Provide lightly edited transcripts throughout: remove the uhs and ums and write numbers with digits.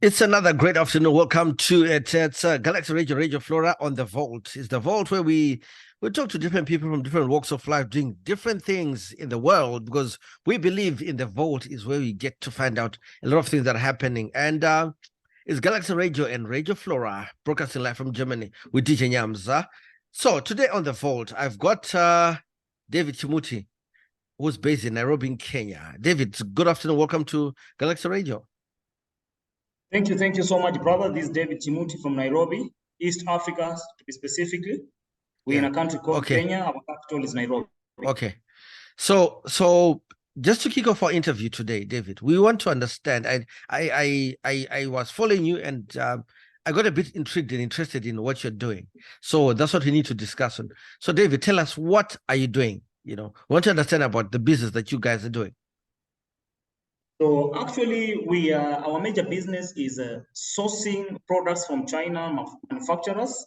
It's another great afternoon. Welcome to it. It's Galaxy Radio Flora on the Vault. It's the Vault where we talk to different people from different walks of life doing different things in the world because we believe in the Vault is where we get to find out a lot of things that are happening. And it's Galaxy Radio and Radio Flora broadcasting live from Germany with DJ Nyamza. So today on the Vault, I've got David Chimuti, who's based in Nairobi, in Kenya. David, good afternoon. Welcome to Galaxy Radio. Thank you so much, brother. This is David Chimuti from Nairobi, East Africa, to be specifically. We're in a country called Kenya. Our capital is Nairobi. Okay. So just to kick off our interview today, David, we want to understand. I was following you and I got a bit intrigued and interested in what you're doing. So that's what we need to discuss on. So David, tell us, what are you doing? We want to understand about the business that you guys are doing. So actually, our major business is sourcing products from China manufacturers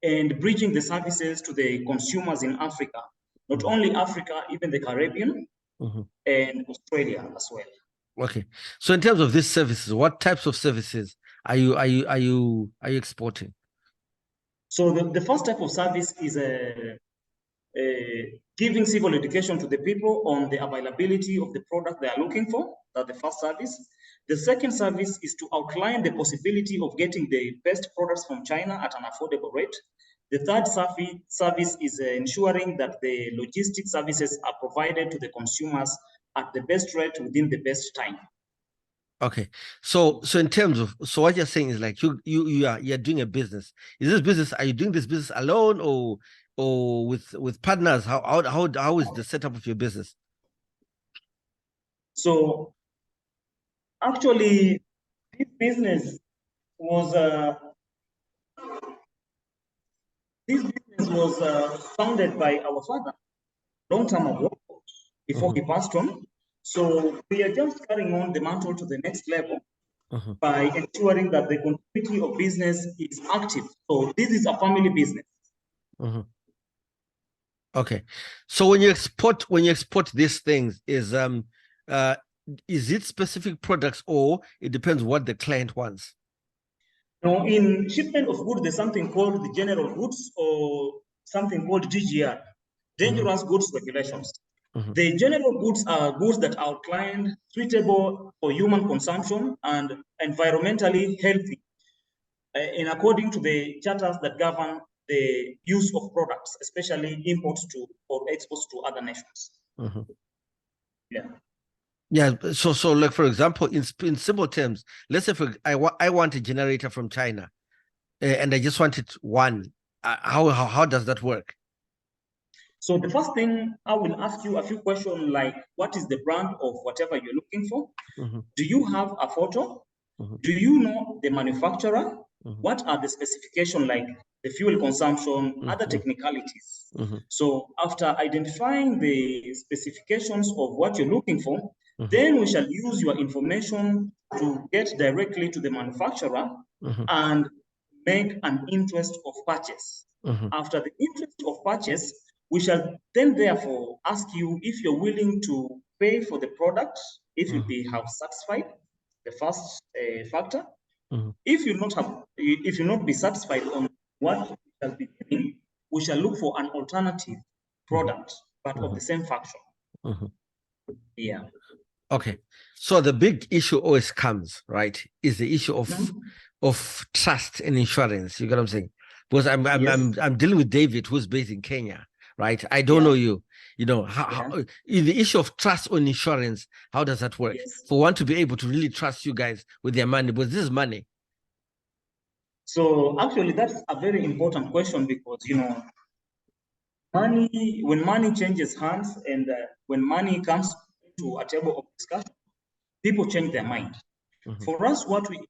and bridging the services to the consumers in Africa. Not only Africa, even the Caribbean and Australia as well. Okay. So in terms of these services, what types of services are you exporting? So the first type of service is giving civil education to the people on the availability of the product they are looking for. That's the first service. The second service is to outline the possibility of getting the best products from China at an affordable rate. The third service is ensuring that the logistics services are provided to the consumers at the best rate within the best time. Okay, so in terms of, so what you're saying is like you're doing a business. Are you doing this business alone or with partners? How is the setup of your business? So actually, this business was founded by our father long time ago, before he passed on. So we are just carrying on the mantle to the next level by ensuring that the continuity of business is active. So this is a family business. Okay, so when you export these things, is it specific products or it depends what the client wants? No, in shipment of goods, there's something called the general goods or something called DGR, dangerous goods regulations. The general goods are goods that are outlined, suitable for human consumption and environmentally healthy, in according to the charters that govern the use of products, especially imports to or exports to other nations. Yeah. So like, for example, in simple terms, let's say I want a generator from China, and I just wanted one. How does that work? So the first thing, I will ask you a few questions like, what is the brand of whatever you're looking for? Do you have a photo? Do you know the manufacturer? What are the specifications, like the fuel consumption, other technicalities? So after identifying the specifications of what you're looking for, then we shall use your information to get directly to the manufacturer and make an interest of purchase. After the interest of purchase, we shall then therefore ask you if you're willing to pay for the product, if you have satisfied the first factor. If you not be satisfied on what we shall be giving, we shall look for an alternative product, but of the same function. Yeah. Okay. So the big issue always comes, right, is the issue of trust and insurance. You get what I'm saying? Because I'm dealing with David, who's based in Kenya, right? I don't know you. How in the issue of trust on insurance, how does that work? For one to be able to really trust you guys with their money, because this is money. So actually, that's a very important question because when money changes hands and when money comes to a table of discussion, people change their mind. For us, what we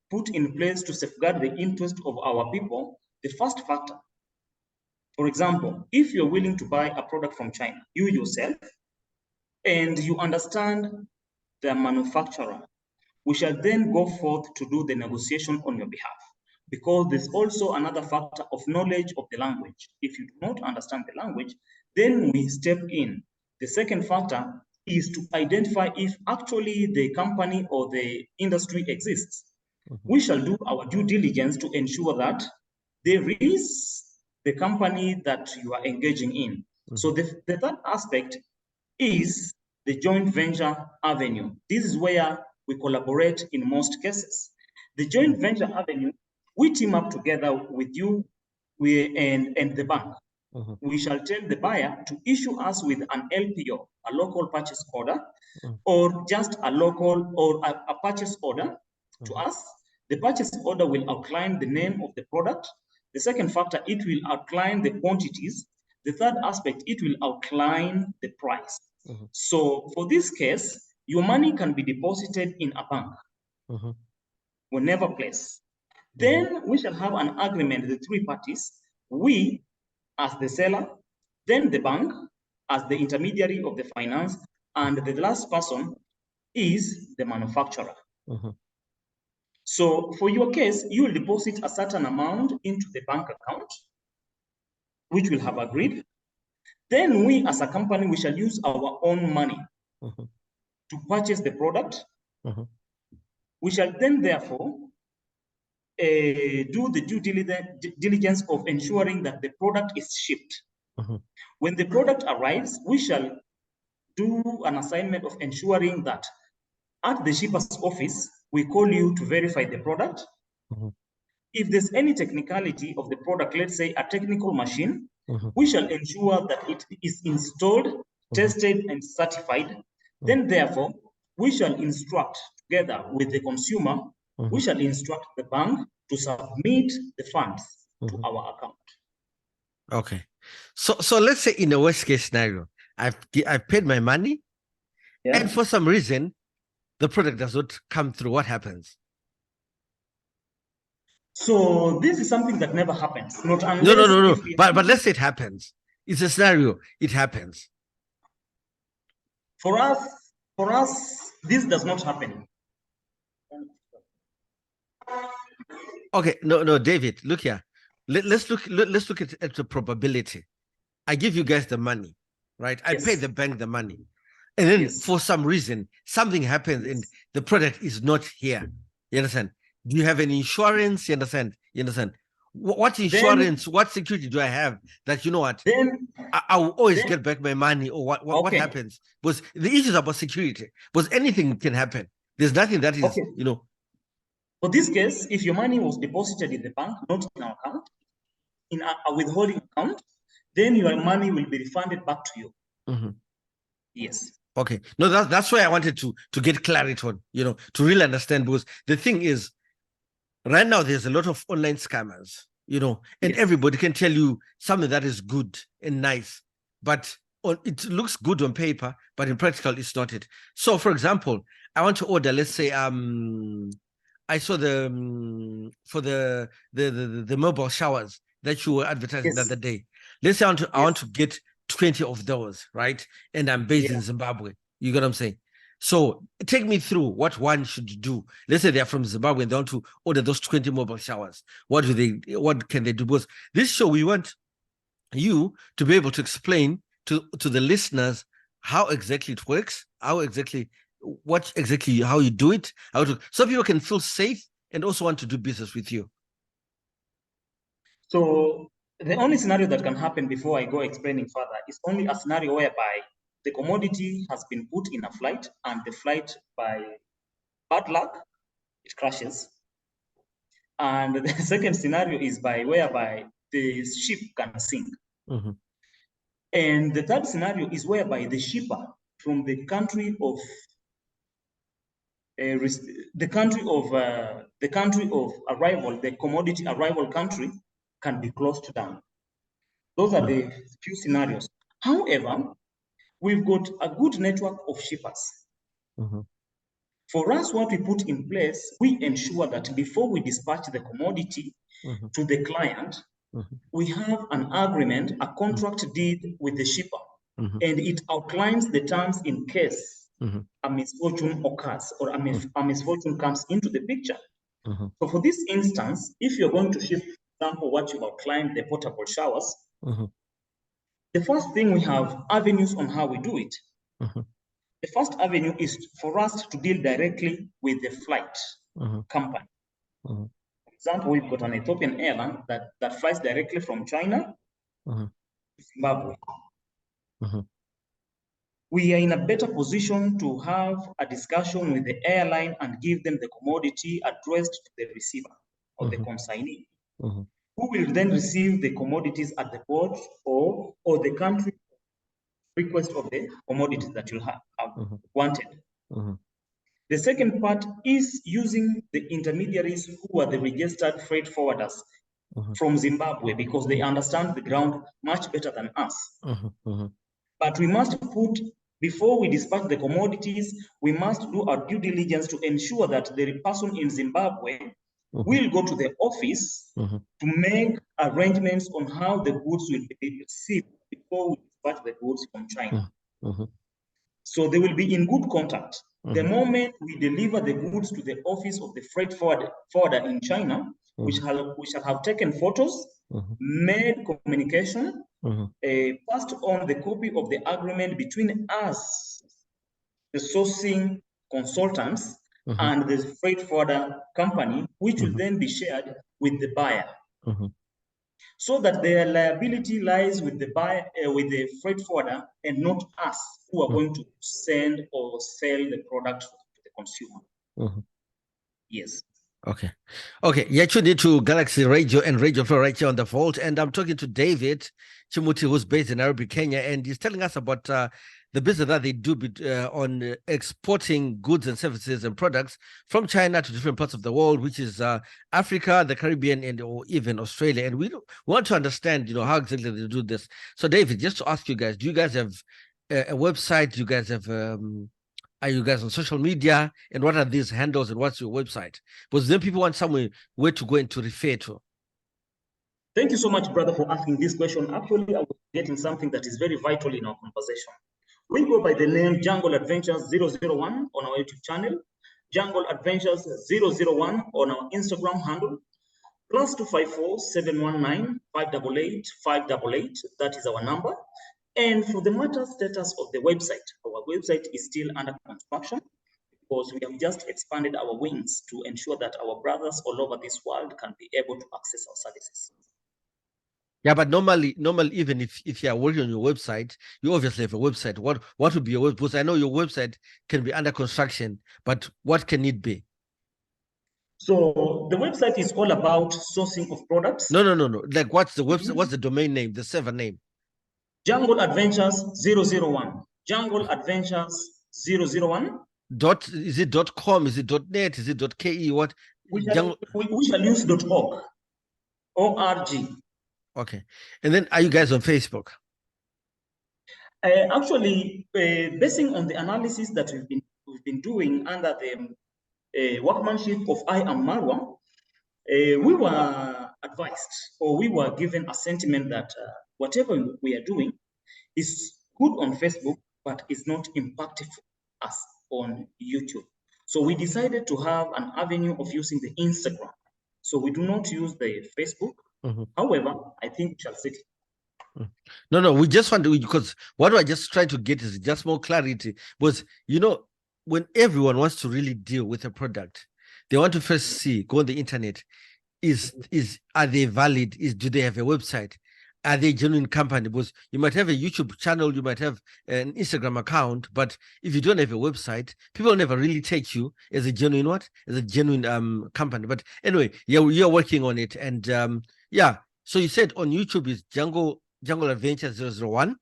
put in place to safeguard the interest of our people, the first factor, for example, if you're willing to buy a product from China, you yourself, and you understand the manufacturer, we shall then go forth to do the negotiation on your behalf. Because there's also another factor of knowledge of the language. If you do not understand the language, then we step in. The second factor is to identify if actually the company or the industry exists. we shall do our due diligence to ensure that there is the company that you are engaging in. So the third aspect is the joint venture avenue. This is where we collaborate in most cases. The joint venture avenue, we team up together with you and the bank. We shall tell the buyer to issue us with an LPO, a local purchase order, or just a local or a purchase order to us. The purchase order will outline the name of the product. The second factor, it will outline the quantities. The third aspect, it will outline the price. So for this case, your money can be deposited in a bank, whenever place. Then we shall have an agreement, the three parties, we as the seller, then the bank as the intermediary of the finance, and the last person is the manufacturer. So for your case, you will deposit a certain amount into the bank account, which we'll have agreed. Then we as a company, we shall use our own money to purchase the product. We shall then therefore do the due diligence of ensuring that the product is shipped. When the product arrives, we shall do an assignment of ensuring that at the shipper's office, we call you to verify the product. If there's any technicality of the product, let's say a technical machine, we shall ensure that it is installed, tested, and certified. Then therefore, we shall instruct together with the consumer, we shall instruct the bank to submit the funds to our account. Okay. So let's say in a worst case scenario, I've paid my money, and for some reason, the product does not come through. What happens? So this is something that never happens. Not unless no. But let's say it happens. It's a scenario. It happens. For us, this does not happen. Okay, no, David, look here. Let's look at the probability. I give you guys the money, right? I pay the bank the money, and then for some reason something happens and the product is not here. You understand? Do you have any insurance? You understand? What insurance? What security do I have that you know what? Then I will always get back my money, or what happens? Because the issue is about security. Because anything can happen. There's nothing that is For this case, if your money was deposited in the bank, not in our account, in a withholding account, then your money will be refunded back to you. Yes. Okay. No, that's why I wanted to get clarity on, to really understand, because the thing is, right now there's a lot of online scammers, and everybody can tell you something that is good and nice, but it looks good on paper, but in practical, it's not it. So, for example, I want to order, let's say, I saw for the mobile showers that you were advertising the other day. Let's say I want to get 20 of those, right? And I'm based in Zimbabwe. You get what I'm saying? So take me through what one should do. Let's say they're from Zimbabwe and they want to order those 20 mobile showers. What can they do? Because this show, we want you to be able to explain to the listeners how exactly it works, how you do it, so people can feel safe and also want to do business with you. So the only scenario that can happen before I go explaining further is only a scenario whereby the commodity has been put in a flight and the flight, by bad luck, it crashes. And the second scenario is whereby the ship can sink. And the third scenario is whereby the shipper from the country of arrival, the commodity arrival country, can be closed down. Those are the few scenarios. However, we've got a good network of shippers. For us, what we put in place, we ensure that before we dispatch the commodity to the client, we have an agreement, a contract deed with the shipper, and it outlines the terms in case a misfortune occurs or a misfortune comes into the picture. So for this instance, if you're going to ship, for example, what you've outlined, the portable showers, the first thing, we have avenues on how we do it. The first avenue is for us to deal directly with the flight company. For example, we've got an Ethiopian airline that flies directly from China to Zimbabwe. We are in a better position to have a discussion with the airline and give them the commodity addressed to the receiver or the consignee, who will then receive the commodities at the port or the country request of the commodities that you have wanted. The second part is using the intermediaries who are the registered freight forwarders from Zimbabwe, because they understand the ground much better than us. But we must put, before we dispatch the commodities, we must do our due diligence to ensure that the person in Zimbabwe will go to the office to make arrangements on how the goods will be received before we dispatch the goods from China. So they will be in good contact. The moment we deliver the goods to the office of the freight forwarder in China, we shall have taken photos, made communication, passed on the copy of the agreement between us, the sourcing consultants, and the freight forwarder company, which will then be shared with the buyer. So that their liability lies with the buyer, with the freight forwarder, and not us who are going to send or sell the product to the consumer. Yes. Okay. You're tuned into Galaxy Radio and Radio Flow right here on the Vault. And I'm talking to David Chimuti, who's based in Nairobi, Kenya. And he's telling us about the business that they do on exporting goods and services and products from China to different parts of the world, which is Africa, the Caribbean, and or even Australia. And we want to understand, how exactly they do this. So, David, just to ask you guys, do you guys have a website? Do you guys have are you guys on social media? And what are these handles and what's your website? Because then people want somewhere where to go and to refer to. Thank you so much, brother, for asking this question. Actually, I was getting something that is very vital in our conversation. We go by the name Jungle Adventures 001 on our YouTube channel, Jungle Adventures 001 on our Instagram handle, +254 719 588 588. That is our number. And for the matter status of the website, our website is still under construction because we have just expanded our wings to ensure that our brothers all over this world can be able to access our services. Yeah, but normally, even if you are working on your website, you obviously have a website. What would be your website? Because I know your website can be under construction, but what can it be? So the website is all about sourcing of products. No. Like, what's the website? What's the domain name? The server name? Jungle Adventures 001. Jungle Adventures 001. Is it .com? Is it .net? Is it .ke? What? We shall use .org. ORG. Okay. And then, are you guys on Facebook? Actually, basing on the analysis that we've been doing under the workmanship of I Am Marwa, we were advised, or we were given a sentiment that whatever we are doing is good on Facebook, but is not impactful as on YouTube. So we decided to have an avenue of using the Instagram. So we do not use the Facebook. However, I think we shall see it. No, we just want to, because what we're just trying to get is just more clarity. Because, when everyone wants to really deal with a product, they want to first go on the internet. Are they valid? Do they have a website? Are they a genuine company? Because you might have a YouTube channel, you might have an Instagram account, but if you don't have a website, people never really take you as a genuine company. But anyway, you're working on it. And so you said on YouTube is Jungle Adventure 001.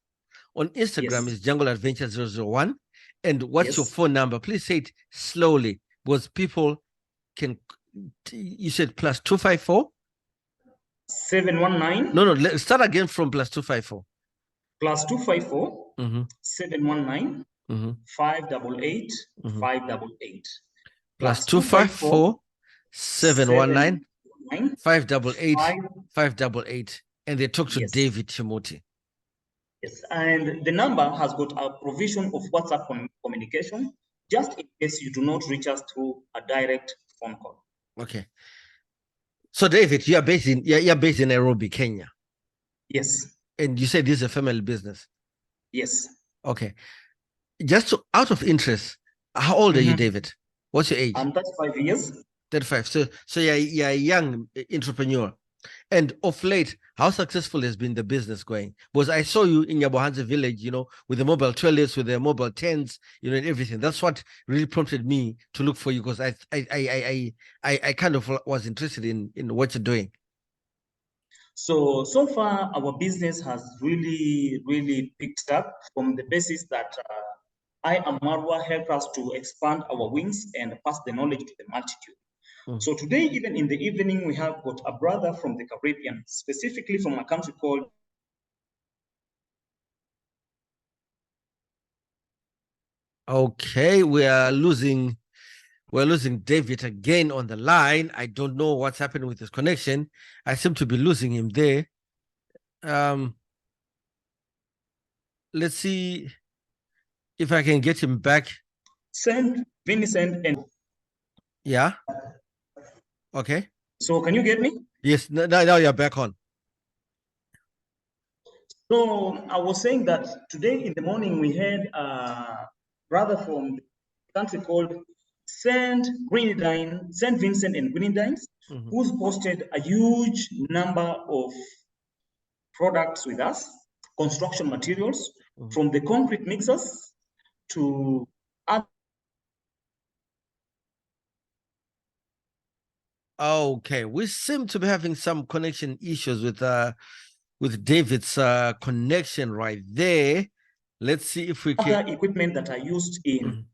On Instagram is Jungle Adventure 001. And what's your phone number? Please say it slowly, because people can. You said +254 719. No, let's start again from +254. +254 719 588 588. +254 719 588 588. And they talk to David Chimuti. Yes, and the number has got a provision of WhatsApp communication, just in case you do not reach us through a direct phone call. Okay. So, David, you're based in Nairobi, Kenya. Yes. And you said this is a family business. Yes. Okay. Just out of interest, how old are you, David? What's your age? I'm 35 years. 35. So you're a young entrepreneur. And of late, how successful has been the business going? Because I saw you in Yabohanza village, with the mobile toilets, with the mobile tents, and everything. That's what really prompted me to look for you, because I kind of was interested in what you're doing. So far, our business has really picked up from the basis that I and Marwa helped us to expand our wings and pass the knowledge to the multitude. So today, even in the evening, we have got a brother from the Caribbean, specifically from a country called. Okay, we're losing David again on the line. I don't know what's happening with his connection. I seem to be losing him there. Let's see if I can get him back. Saint Vincent and. Yeah. Okay. So can you get me? Yes. Now you're back on. So I was saying that today in the morning we had a brother from a country called Saint Vincent and Grenadines, who's posted a huge number of products with us, construction materials, from the concrete mixers to other. Okay, we seem to be having some connection issues with David's connection right there. Let's see if we can. Other equipment that are used in.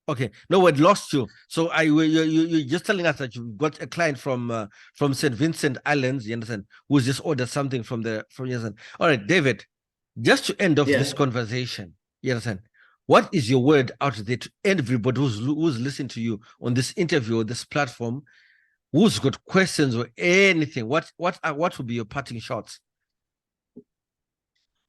Okay, no, we lost you. So you're just telling us that you've got a client from St. Vincent Islands, you understand, who's just ordered something from you understand. All right, David, just to end off this conversation, you understand, what is your word out there to everybody who's listening to you on this interview or this platform, who's got questions or anything? What would be your parting shots?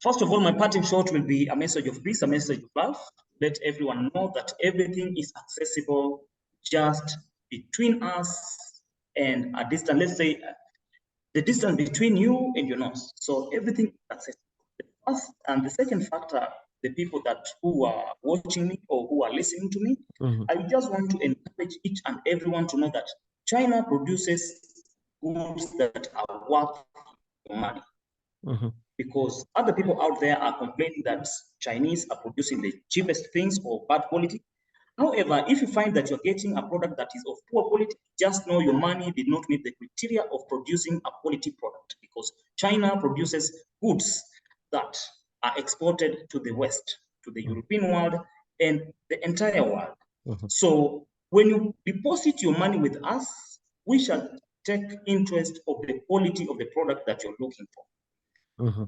First of all, my parting shot will be a message of peace, a message of love. Let everyone know that everything is accessible just between us and a distance. Let's say the distance between you and your nose. So everything is accessible. The first and the second factor, the people who are watching me or who are listening to me, I just want to encourage each and everyone to know that China produces goods that are worth money. Because other people out there are complaining that Chinese are producing the cheapest things or bad quality. However, if you find that you're getting a product that is of poor quality, just know your money did not meet the criteria of producing a quality product, because China produces goods that are exported to the West, to the European world, and the entire world. So when you deposit your money with us, we shall take interest of the quality of the product that you're looking for.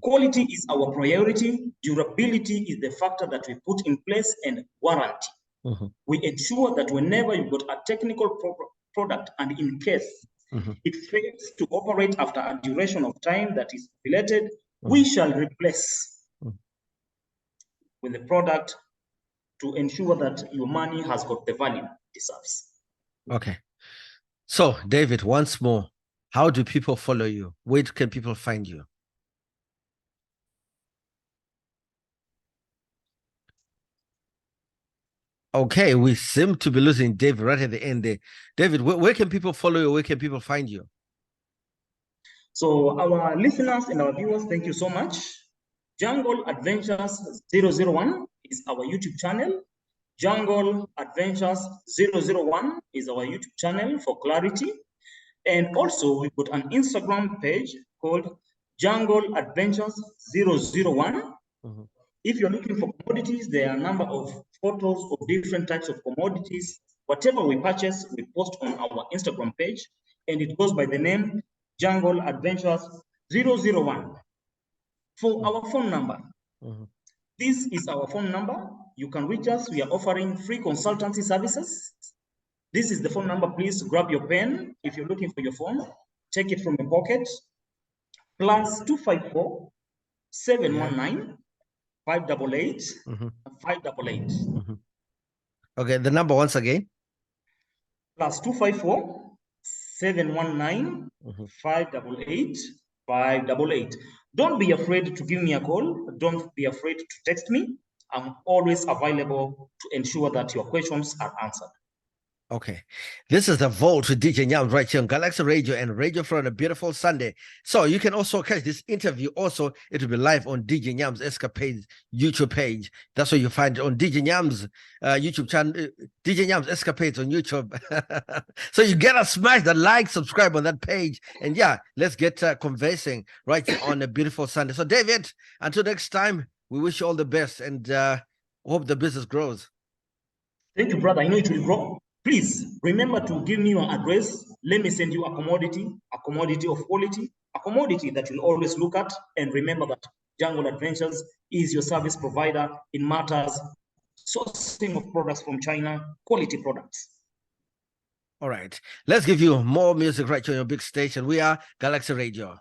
Quality is our priority. Durability is the factor that we put in place, and warranty. We ensure that whenever you've got a technical product and in case it fails to operate after a duration of time that is related, we shall replace with the product to ensure that your money has got the value it deserves. Okay. So, David, once more, how do people follow you? Where can people find you? Okay, we seem to be losing David right at the end there. David, where can people follow you? Where can people find you? So our listeners and our viewers, thank you so much. Jungle Adventures 001 is our YouTube channel. Jungle Adventures 001 is our YouTube channel for clarity. And also we've got an Instagram page called Jungle Adventures 001. If you're looking for commodities, there are a number of photos of different types of commodities. Whatever we purchase, we post on our Instagram page, and it goes by the name Jungle Adventures 001. For our phone number, this is our phone number. You can reach us. We are offering free consultancy services. This is the phone number. Please grab your pen. If you're looking for your phone, take it from your pocket. +254 719 588 588. Okay, the number once again. +254 719 588 588. Don't be afraid to give me a call. Don't be afraid to text me. I'm always available to ensure that your questions are answered. Okay. This is the Vault with DJ Nyams right here on Galaxy Radio and Radio Flow on a beautiful Sunday. So you can also catch this interview. Also, it will be live on DJ Nyams Escapades YouTube page. That's where you find it on DJ Nyams YouTube channel, DJ Nyams Escapades on YouTube. So you gotta smash the like, subscribe on that page. And yeah, let's get conversing right here on a beautiful Sunday. So David, until next time, we wish you all the best and hope the business grows. Thank you, brother. I know it will grow. Please remember to give me your address. Let me send you a commodity of quality, a commodity that you'll always look at. And remember that Jungle Adventures is your service provider in matters sourcing of products from China, quality products. All right. Let's give you more music right here on your big station. We are Galaxy Radio.